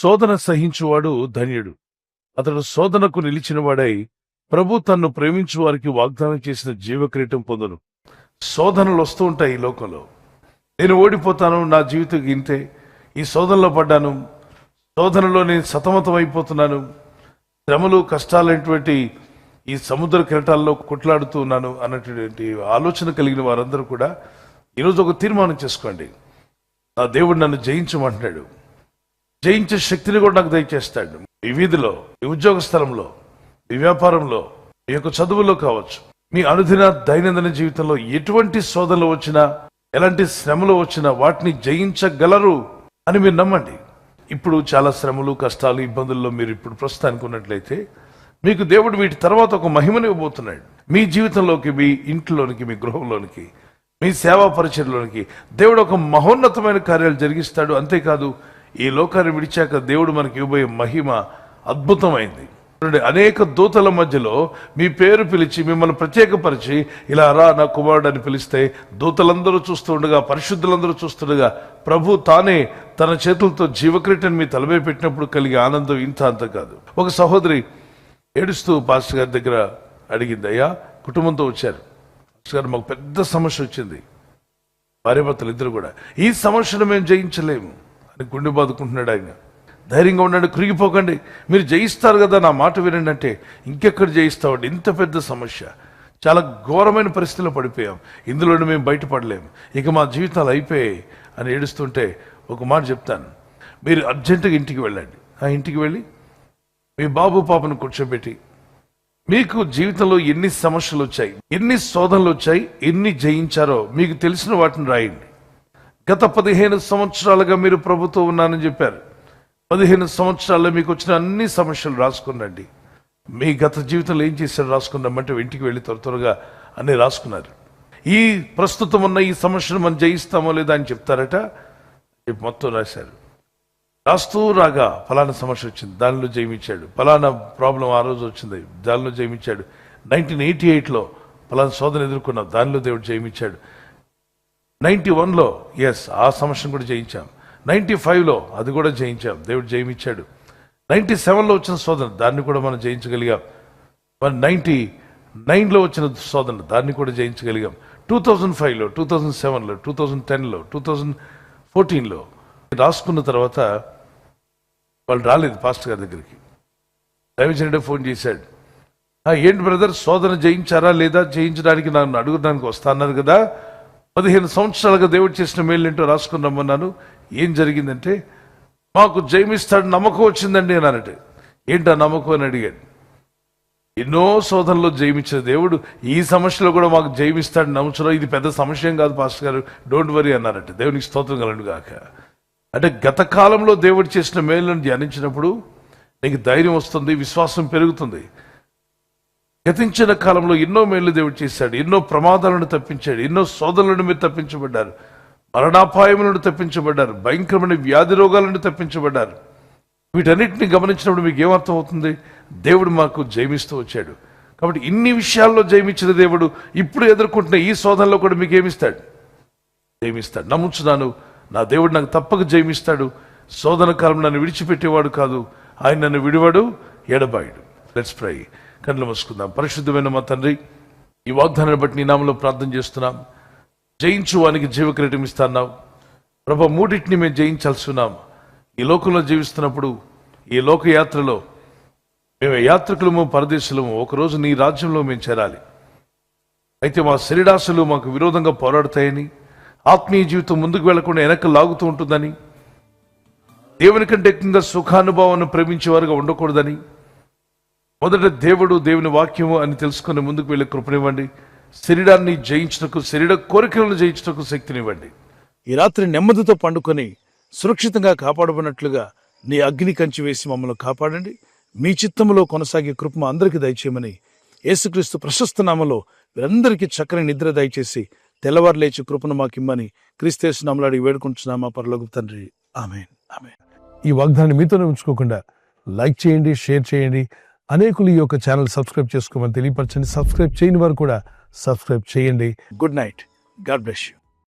శోధన సహించువాడు ధన్యుడు. అతడు శోధనకు నిలిచినవాడై ప్రభు తన్ను ప్రేమించు వారికి వాగ్దానం చేసిన జీవక్రీటం పొందును. శోధనలు వస్తూ ఉంటాయి ఈ లోకంలో. నేను ఓడిపోతాను, నా జీవితం ఇంతే, ఈ శోధనలో పడ్డాను, శోధనలో నేను సతమతం అయిపోతున్నాను, శ్రమలు కష్టాలైనటువంటి ఈ సముద్ర కిరటాల్లో కొట్లాడుతూ ఉన్నాను అన్నటువంటి ఆలోచన కలిగిన వారందరూ కూడా ఈరోజు ఒక తీర్మానం చేసుకోండి. నా దేవుడు నన్ను జయించమంటున్నాడు. జయించే శక్తిని కూడా నాకు దయచేస్తాడు. మీ వీధిలో, మీ ఉద్యోగ స్థలంలో, మీ వ్యాపారంలో, మీ యొక్క చదువులో కావచ్చు, మీ అనుదిన దైనందిన జీవితంలో ఎటువంటి శోధనలు వచ్చినా, ఎలాంటి శ్రమలు వచ్చినా వాటిని జయించగలరు అని మీరు నమ్మండి. ఇప్పుడు చాలా శ్రమలు, కష్టాలు, ఇబ్బందుల్లో మీరు ఇప్పుడు ప్రస్తుతానికి ఉన్నట్లయితే మీకు దేవుడు వీటి తర్వాత ఒక మహిమని ఇవ్వబోతున్నాడు. మీ జీవితంలోకి, మీ ఇంట్లోనికి, మీ గృహంలోనికి, మీ సేవా పరిచయంలోనికి దేవుడు ఒక మహోన్నతమైన కార్యాలు జరిగిస్తాడు. అంతేకాదు, ఈ లోకాన్ని విడిచాక దేవుడు మనకి ఇవ్వబోయే మహిమ అద్భుతమైంది. అనేక దూతల మధ్యలో మీ పేరు పిలిచి మిమ్మల్ని ప్రత్యేకపరిచి ఇలా రా నా కుమారుడు అని పిలిస్తే దూతలందరూ చూస్తుండగా, పరిశుద్ధులందరూ చూస్తుండగా ప్రభు తానే తన చేతులతో జీవక్రీటం మీ తలపై పెట్టినప్పుడు కలిగే ఆనందం ఇంత అంత కాదు. ఒక సహోదరి ఏడుస్తూ పాస్టర్ గారి దగ్గర అడిగింది, అయ్యా కుటుంబంతో వచ్చారు పాస్టర్ గారు, మాకు పెద్ద సమస్య వచ్చింది, భార్యాభర్తలు ఇద్దరు కూడా, ఈ సమస్యను మేము జయించలేము అని గుండె బాదుకుంటున్నాడు. ఆయన ధైర్యంగా ఉండండి, కృంగిపోకండి, మీరు జయిస్తారు కదా, నా మాట వినండి అంటే, ఇంకెక్కడ జయిస్తామండి, ఇంత పెద్ద సమస్య, చాలా ఘోరమైన పరిస్థితిలో పడిపోయాం, ఇందులోనే మేము బయటపడలేము, ఇక మా జీవితాలు అయిపోయాయి అని ఏడుస్తుంటే ఒక మాట చెప్తాను, మీరు అర్జెంటుగా ఇంటికి వెళ్ళండి. ఆ ఇంటికి వెళ్ళి మీ బాబు పాపను కూర్చోబెట్టి మీకు జీవితంలో ఎన్ని సమస్యలు వచ్చాయి, ఎన్ని శోధనలు వచ్చాయి, ఎన్ని జయించారో మీకు తెలిసిన వాటిని రాయండి. గత 15 సంవత్సరాలుగా మీరు ప్రభుత్వం ఉన్నానని చెప్పారు. 15 సంవత్సరాల్లో మీకు వచ్చిన అన్ని సమస్యలు రాసుకున్నాండి. మీ గత జీవితంలో ఏం చేశారు రాసుకున్నామంటే ఇంటికి వెళ్ళి త్వరగా అన్నీ రాసుకున్నారు. ఈ ప్రస్తుతం ఉన్న ఈ సమస్యను మనం జయిస్తామో లేదా అని చెప్తారట. మొత్తం రాశారు. రాస్తూ రాగా ఫలానా సమస్య వచ్చింది, దానిలో జయమిచ్చాడు. ఫలానా ప్రాబ్లం ఆ రోజు వచ్చింది, దానిలో జయమిచ్చాడు. 1988లో ఫలానా శోధన ఎదుర్కొన్నాం, దానిలో దేవుడు జయమిచ్చాడు. 91లో ఆ సమస్యను కూడా జయించాం. 95లో అది కూడా జయించాం, దేవుడు జయమిచ్చాడు. 97లో వచ్చిన శోధన, దాన్ని కూడా మనం జయించగలిగాం. 99లో వచ్చిన శోధన, దాన్ని కూడా జయించగలిగాం. 2005లో, 2007లో, 2010లో, 2014లో రాసుకున్న తర్వాత వాళ్ళు రాలేదు పాస్టర్ గారి దగ్గరికి. దైవజనుడే ఫోన్ చేశాడు, ఏంటి బ్రదర్ శోధన జయించారా లేదా, జయించడానికి నన్ను అడుగుదానికి వస్తా అన్నారు కదా, 15 సంవత్సరాలుగా దేవుడు చేసిన మేలు ఏంటో రాసుకుని రమ్మన్నాను, ఏం జరిగిందంటే మాకు జయమిస్తాడు నమ్మకం వచ్చిందండి అన్నారట. ఏంటా నమ్మకం అని అడిగాడు. ఎన్నో శోధనలో జయమిచ్చిన దేవుడు ఈ సమస్యలో కూడా మాకు జయమిస్తాడు నమ్ముచున్నాం, ఇది పెద్ద సమస్య ఏం కాదు పాస్టర్ గారు, డోంట్ వరీ అన్నారట. దేవునికి స్తోత్రం కలుగును గాక. అంటే గత కాలంలో దేవుడు చేసిన మేలును ధ్యానించినప్పుడు నీకు ధైర్యం వస్తుంది, విశ్వాసం పెరుగుతుంది. గతించిన కాలంలో ఎన్నో మేళ్లు దేవుడు చేశాడు, ఎన్నో ప్రమాదాలను తప్పించాడు, ఎన్నో శోధనలను మీరు తప్పించబడ్డారు, మరణాపాయములను తప్పించబడ్డారు, భయంకరమైన వ్యాధి రోగాలను తప్పించబడ్డారు. వీటన్నిటిని గమనించినప్పుడు మీకు ఏమర్థం అవుతుంది, దేవుడు మాకు జయమిస్తూ వచ్చాడు. కాబట్టి ఇన్ని విషయాల్లో జయమిచ్చిన దేవుడు ఇప్పుడు ఎదుర్కొంటున్న ఈ శోధనలో కూడా మీకు ఏమిస్తాడు, జయమిస్తాడు. నమ్ముచున్నాను, నా దేవుడు నాకు తప్పక జయమిస్తాడు. శోధన కాలం నన్ను విడిచిపెట్టేవాడు కాదు, ఆయన నన్ను విడివాడు, ఎడబాయుడు. Let's pray. కళ్ళు మూసుకుందాం. పరిశుద్ధమైన మా తండ్రి, ఈ వాగ్దానాన్ని బట్టి నీ నామములో ప్రార్థన చేస్తున్నాం. జయించు వానికి జీవక్రీటం ఇస్తున్నావు ప్రభా. మూడింటిని మేము జయించాల్సి ఉన్నాం. ఈ లోకంలో జీవిస్తున్నప్పుడు, ఈ లోకయాత్రలో మేము యాత్రికులము, పరదేశులము, ఒకరోజు నీ రాజ్యంలో మేము చేరాలి. అయితే మా శరీరాశలు మాకు విరోధంగా పోరాడతాయని, ఆత్మీయ జీవితం ముందుకు వెళ్లకుండా వెనక్కి లాగుతూ ఉంటుందని, దేవుని కంటే ఎక్కువగా సుఖానుభవాన్ని ప్రేమించేవారుగా ఉండకూడదని, మొదట దేవుడు, దేవుని వాక్యము అని తెలుసుకుని ముందుకు వెళ్ళే కృపనివ్వండి. శరీరాన్ని జయించుటకు, శరీర కోరికలను జయించుటకు శక్తినివ్వండి. ఈ రాత్రి నెమ్మదితో పండుకొని సురక్షితంగా కాపాడబడినట్లుగా నీ అగ్ని కంచి వేసి మమ్మల్ని కాపాడండి. మీ చిత్తములో కొనసాగే కృప అందరికీ దయచేయమని యేసుక్రీస్తు ప్రశస్త నామములో వీరందరికీ చక్కని నిద్ర దయచేసి తెల్లవారు లేచి కృపను మాకిమ్మని క్రీస్తు నామములో వేడుకుంటున్నామా పరలోక తండ్రి. ఆమేన్, ఆమేన్. ఈ వాగ్దానాన్ని మీతోనే ఉంచుకోకుండా లైక్ చేయండి, షేర్ చేయండి. అనేకులు ఈ యొక్క ఛానల్ సబ్స్క్రైబ్ చేసుకోమని తెలియపరచండి. సబ్స్క్రైబ్ చేయని వారు కూడా సబ్స్క్రైబ్ చేయండి. Good night. God bless you.